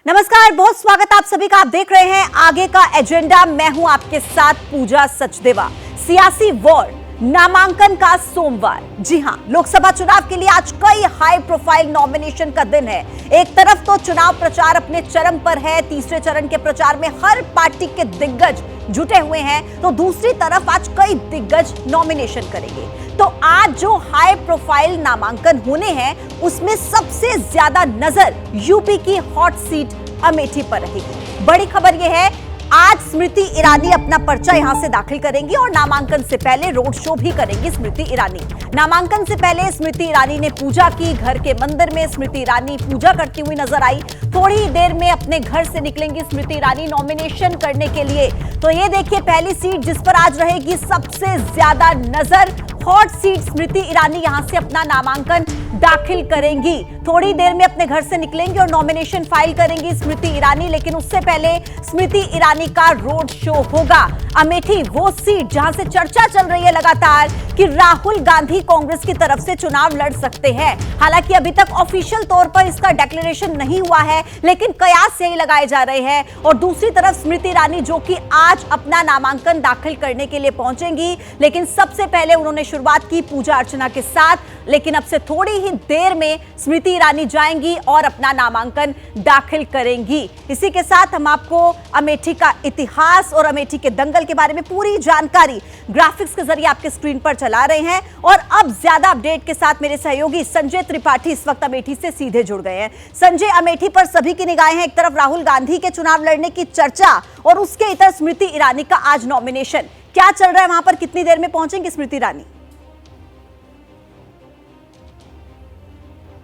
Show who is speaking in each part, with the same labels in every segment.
Speaker 1: नमस्कार, बहुत स्वागत आप सभी का। आप देख रहे हैं आगे का एजेंडा। मैं हूं आपके साथ पूजा सचदेवा। सियासी वॉर, नामांकन का सोमवार। जी हां, लोकसभा चुनाव के लिए आज कई हाई प्रोफाइल नॉमिनेशन का दिन है। एक तरफ तो चुनाव प्रचार अपने चरम पर है, तीसरे चरण के प्रचार में हर पार्टी के दिग्गज जुटे हुए हैं, तो दूसरी तरफ आज कई दिग्गज नॉमिनेशन करेंगे। तो आज जो हाई प्रोफाइल नामांकन होने हैं उसमें सबसे ज्यादा नजर यूपी की हॉट सीट अमेठी पर रहेगी। बड़ी खबर यह है, आज स्मृति ईरानी अपना पर्चा यहां से दाखिल करेंगी और नामांकन से पहले रोड शो भी करेंगी स्मृति ईरानी। नामांकन से पहले स्मृति ईरानी ने पूजा की। घर के मंदिर में स्मृति ईरानी पूजा करती हुई नजर आई। थोड़ी देर में अपने घर से निकलेंगी स्मृति ईरानी नॉमिनेशन करने के लिए। तो ये देखिए, पहली सीट जिस पर आज रहेगी सबसे ज्यादा नजर, हॉट सीट स्मृति ईरानी यहां से अपना नामांकन दाखिल करेंगी। थोड़ी देर में अपने घर से निकलेंगी और नॉमिनेशन फाइल करेंगी स्मृति ईरानी। लेकिन उससे पहले स्मृति ईरानी का रोड शो होगा। अमेठी वो सीट जहां से चर्चा चल रही है लगातार कि राहुल गांधी कांग्रेस की तरफ से चुनाव लड़ सकते हैं। हालांकि अभी तक ऑफिशियल तौर पर इसका डिक्लेरेशन नहीं हुआ है, लेकिन कयास यही लगाए जा रहे हैं। और दूसरी तरफ स्मृति ईरानी जो कि आज अपना नामांकन दाखिल करने के लिए पहुंचेंगी। लेकिन सबसे पहले उन्होंने शुरुआत की पूजा अर्चना के साथ। लेकिन अब से थोड़ी ही देर में स्मृति ईरानी जाएंगी और अपना नामांकन दाखिल करेंगी। इसी के साथ हम आपको अमेठी का इतिहास और अमेठी के दंगल के बारे में पूरी जानकारी ग्राफिक्स के जरिए आपके स्क्रीन पर चला रहे हैं। और अब ज्यादा अपडेट के साथ मेरे सहयोगी संजय त्रिपाठी इस वक्त अमेठी से सीधे जुड़ गए हैं। संजय, अमेठी पर सभी की निगाहें हैं। एक तरफ राहुल गांधी के चुनाव लड़ने की चर्चा और उसके इधर स्मृति ईरानी का आज नॉमिनेशन। क्या चल रहा है वहां पर? कितनी देर में पहुंचेंगी स्मृति ईरानी?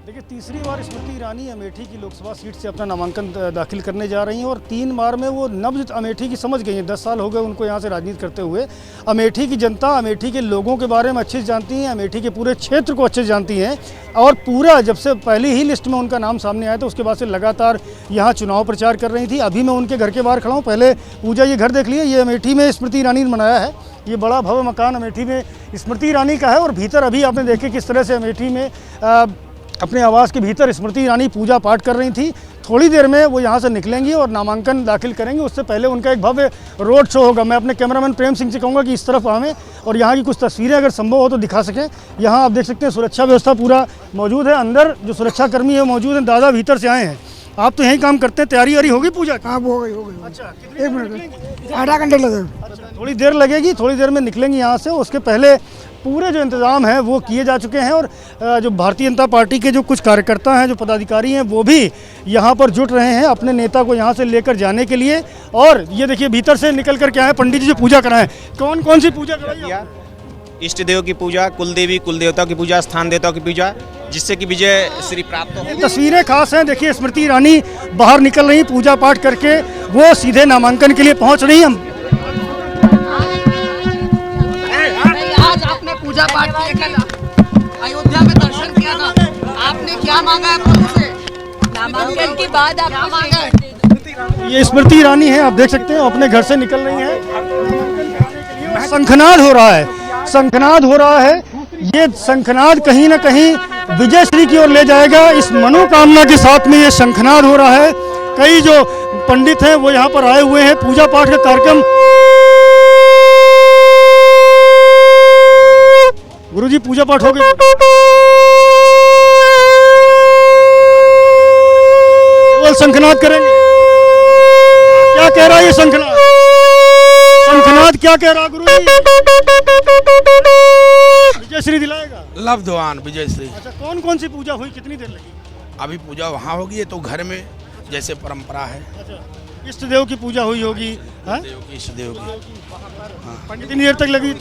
Speaker 2: देखिए, तीसरी बार स्मृति ईरानी अमेठी की लोकसभा सीट से अपना नामांकन दाखिल करने जा रही हैं और 3 बार में वो नब्ज अमेठी की समझ गई हैं। 10 साल हो गए उनको यहाँ से राजनीति करते हुए। अमेठी की जनता अमेठी के लोगों के बारे में अच्छे से जानती हैं, अमेठी के पूरे क्षेत्र को अच्छे से जानती हैं। और पूरा जब से पहली ही लिस्ट में उनका नाम सामने आया तो उसके बाद से लगातार यहाँ चुनाव प्रचार कर रही थी। अभी मैं उनके घर के बाहर खड़ा हूँ। पहले पूजा, ये घर देख लिए, ये अमेठी में स्मृति ईरानी ने बनाया है। ये बड़ा भव्य मकान अमेठी में स्मृति ईरानी का है। और भीतर अभी आपने देखे किस तरह से अमेठी में अपने आवास के भीतर स्मृति ईरानी पूजा पाठ कर रही थी। थोड़ी देर में वो यहाँ से निकलेंगी और नामांकन दाखिल करेंगी। उससे पहले उनका एक भव्य रोड शो होगा। मैं अपने कैमरामैन प्रेम सिंह से कहूँगा कि इस तरफ आवें और यहाँ की कुछ तस्वीरें अगर संभव हो तो दिखा सकें। यहाँ आप देख सकते हैं सुरक्षा व्यवस्था पूरा मौजूद है। अंदर जो सुरक्षाकर्मी है मौजूद हैं। दादा भीतर से आए हैं। आप तो यहीं काम करते हैं, तैयारी वारी होगी पूजा?
Speaker 3: हाँ, हो गई।
Speaker 2: अच्छा,
Speaker 3: 1 मिनट, आधा घंटे लगेगा।
Speaker 2: अच्छा, थोड़ी देर लगेगी। थोड़ी देर में निकलेंगी यहाँ से। उसके पहले पूरे जो इंतज़ाम हैं वो किए जा चुके हैं। और जो भारतीय जनता पार्टी के जो कुछ कार्यकर्ता हैं, जो पदाधिकारी हैं, वो भी यहाँ पर जुट रहे हैं अपने नेता को यहाँ से लेकर जाने के लिए। और ये देखिए, भीतर से निकल कर के आए पंडित जी जो पूजा कराएं। कौन कौन सी पूजा कराई?
Speaker 4: इष्ट देव की पूजा, कुल देवी कुल देवता की पूजा, स्थान देवता की पूजा, जिससे कि विजय श्री प्राप्त हो।
Speaker 2: तस्वीरें खास हैं। देखिए, स्मृति ईरानी बाहर निकल रही पूजा पाठ करके, वो सीधे नामांकन के लिए पहुँच रही हैं।
Speaker 5: आज आपने पूजा पाठ किया, कल अयोध्या में दर्शन किया था, आपने क्या मांगा है प्रभु से? नामांकन के बाद आप क्या मांगा है?
Speaker 2: ये स्मृति ईरानी है, आप देख सकते हैं, अपने घर से निकल रही हैं। शंखनाद हो रहा है, शंखनाद हो रहा है। ये शंखनाद कहीं ना कहीं विजय श्री की ओर ले जाएगा। इस मनोकामना के साथ में ये शंखनाद हो रहा है। कई जो पंडित हैं वो यहाँ पर आए हुए हैं। पूजा पाठ का कार्यक्रम। गुरुजी, पूजा पाठ हो गया। केवल शंखनाद करेंगे। क्या कह रहा है ये शंखनाद? शंखनाद क्या कह रहा गुरुजी? विजय श्री दिलाएगा।
Speaker 6: लब्धवान विजय श्री।
Speaker 2: अच्छा, कौन कौन सी पूजा हुई? कितनी देर लगी?
Speaker 6: अभी पूजा वहाँ होगी, ये तो घर में जैसे परंपरा है।
Speaker 2: अच्छा, इष्ट देव की पूजा हुई होगी।
Speaker 6: देव की, इष्ट देव की।
Speaker 2: कितनी देर तक लगी?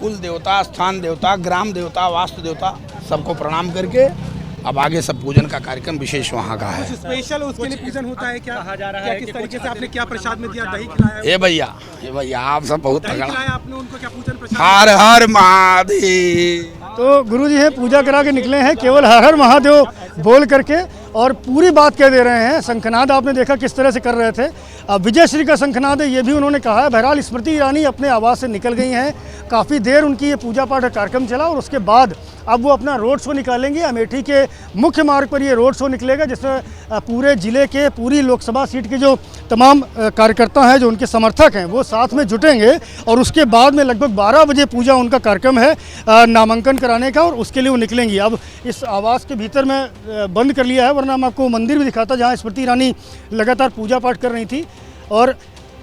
Speaker 6: कुल देवता, स्थान देवता, ग्राम देवता, वास्तु देवता, सबको प्रणाम करके अब आगे सब पूजन का कार्यक्रम विशेष वहाँ का है।
Speaker 7: स्पेशल उसके लिए पूजन होता है क्या? कहा जा रहा है किस तरीके से आपने क्या प्रसाद में दिया? दही खिलाया?
Speaker 6: ये भैया आप सब बहुत
Speaker 7: दही
Speaker 6: तगड़ा।
Speaker 7: खिलाया आपने उनको? क्या पूजन प्रसाद?
Speaker 6: हर हर महादेव।
Speaker 2: तो गुरुजी है पूजा करा के निकले हैं, केवल हर हर महादेव बोल करके, और पूरी बात कह दे रहे हैं। शंखनाद आपने देखा किस तरह से कर रहे थे। अब विजय श्री का शंखनाद है, ये भी उन्होंने कहा है। बहरहाल स्मृति ईरानी अपने आवास से निकल गई हैं। काफ़ी देर उनकी ये पूजा पाठ का कार्यक्रम चला और उसके बाद अब वो अपना रोड शो निकालेंगी। अमेठी के मुख्य मार्ग पर ये रोड शो निकलेगा, जिसमें पूरे ज़िले के पूरी लोकसभा सीट के जो तमाम कार्यकर्ता हैं, जो उनके समर्थक हैं, वो साथ में जुटेंगे। और उसके बाद में लगभग 12 बजे पूजा उनका कार्यक्रम है नामांकन कराने का, और उसके लिए वो निकलेंगी। अब इस आवास के भीतर में बंद कर लिया है, वरना मैं आपको मंदिर भी दिखाता जहाँ स्मृति ईरानी लगातार पूजा पाठ कर रही थी। और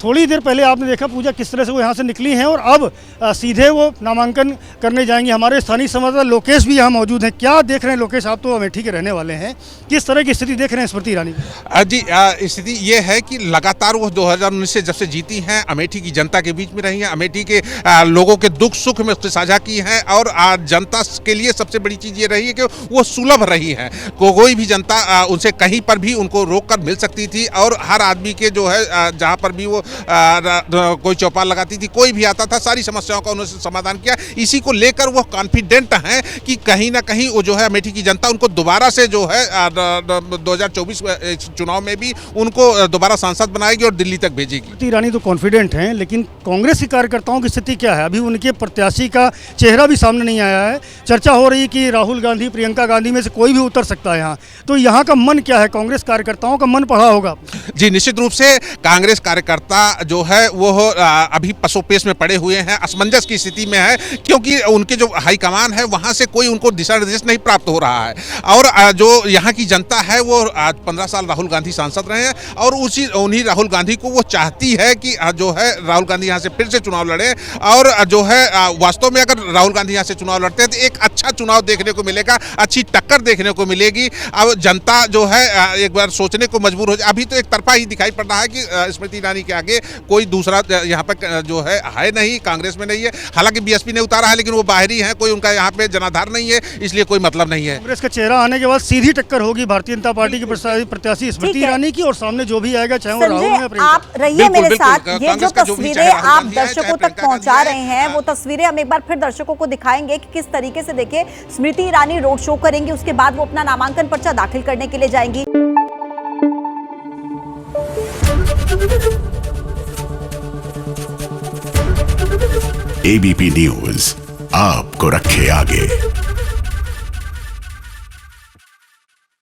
Speaker 2: थोड़ी देर पहले आपने देखा पूजा किस तरह से वो यहाँ से निकली हैं, और अब सीधे वो नामांकन करने जाएंगे। हमारे स्थानीय संवाददाता लोकेश भी यहाँ मौजूद हैं। क्या देख रहे हैं लोकेश, आप तो अमेठी के रहने वाले हैं, किस तरह की स्थिति देख रहे हैं स्मृति ईरानी?
Speaker 8: जी, स्थिति ये है कि लगातार वो 2019 से जब से जीती हैं, अमेठी की जनता के बीच में रही हैं, अमेठी के लोगों के दुख सुख में उससे साझा की हैं। और जनता के लिए सबसे बड़ी चीज़ ये रही है कि वो सुलभ रही हैं। कोई भी जनता उनसे कहीं पर भी उनको रोक कर मिल सकती थी, और हर आदमी के जो है जहाँ पर भी वो कोई चौपाल लगाती थी, कोई भी आता था, सारी समस्याओं का उन्होंने समाधान किया। इसी को लेकर वो कॉन्फिडेंट हैं कि कहीं ना कहीं वो जो है अमेठी की जनता उनको दोबारा से जो है 2024 चुनाव में भी उनको दोबारा सांसद बनाएगी और दिल्ली तक भेजेगी।
Speaker 2: स्मृति ईरानी तो कॉन्फिडेंट हैं, लेकिन कांग्रेस के कार्यकर्ताओं की स्थिति क्या है? अभी उनके प्रत्याशी का चेहरा भी सामने नहीं आया है। चर्चा हो रही है कि राहुल गांधी, प्रियंका गांधी में से कोई भी उतर सकता है यहाँ। तो यहाँ का मन क्या है? कांग्रेस कार्यकर्ताओं का मन पढ़ा होगा।
Speaker 8: जी, निश्चित रूप से कांग्रेस कार्यकर्ता जो है वो अभी पसोपेश में पड़े हुए हैं, असमंजस की स्थिति में है, क्योंकि उनके जो हाईकमान है वहाँ से कोई उनको दिशा निर्देश नहीं प्राप्त हो रहा है। और जो यहाँ की जनता है वो 15 साल राहुल गांधी सांसद रहे हैं, और उन्हीं राहुल गांधी को वो चाहती है कि जो है राहुल गांधी यहाँ से फिर से चुनाव लड़े। और जो है वास्तव में अगर राहुल गांधी यहाँ से चुनाव लड़ते हैं तो एक अच्छा चुनाव देखने को मिलेगा, अच्छी टक्कर देखने को मिलेगी। अब जनता जो है एक बार सोचने को मजबूर हो जाए। अभी तो एक तरफा ही दिखाई पड़ रहा है कि स्मृति ईरानी के आगे कोई दूसरा यहाँ पर जो है नहीं, कांग्रेस में नहीं है। हालांकि बीएसपी ने उतारा है, लेकिन वो बाहरी हैं, कोई उनका यहाँ पे जनाधार नहीं है, इसलिए कोई मतलब नहीं है।
Speaker 2: कांग्रेस का चेहरा आने के बाद सीधी टक्कर होगी भारतीय जनता पार्टी की प्रत्याशी स्मृति ईरानी की, और सामने जो भी आएगा, चाहे वो राहुल या प्रियंका।
Speaker 1: आप रहिए मेरे साथ। ये जो तस्वीरें आप दर्शकों तक पहुंचा रहे हैं, वो तस्वीरें हम एक बार फिर दर्शकों को दिखाएंगे कि किस तरीके से देखिए स्मृति ईरानी रोड शो करेंगी, उसके बाद वो अपना नामांकन पर्चा दाखिल करने के लिए जाएंगी।
Speaker 9: एबीपी न्यूज आपको रखे आगे।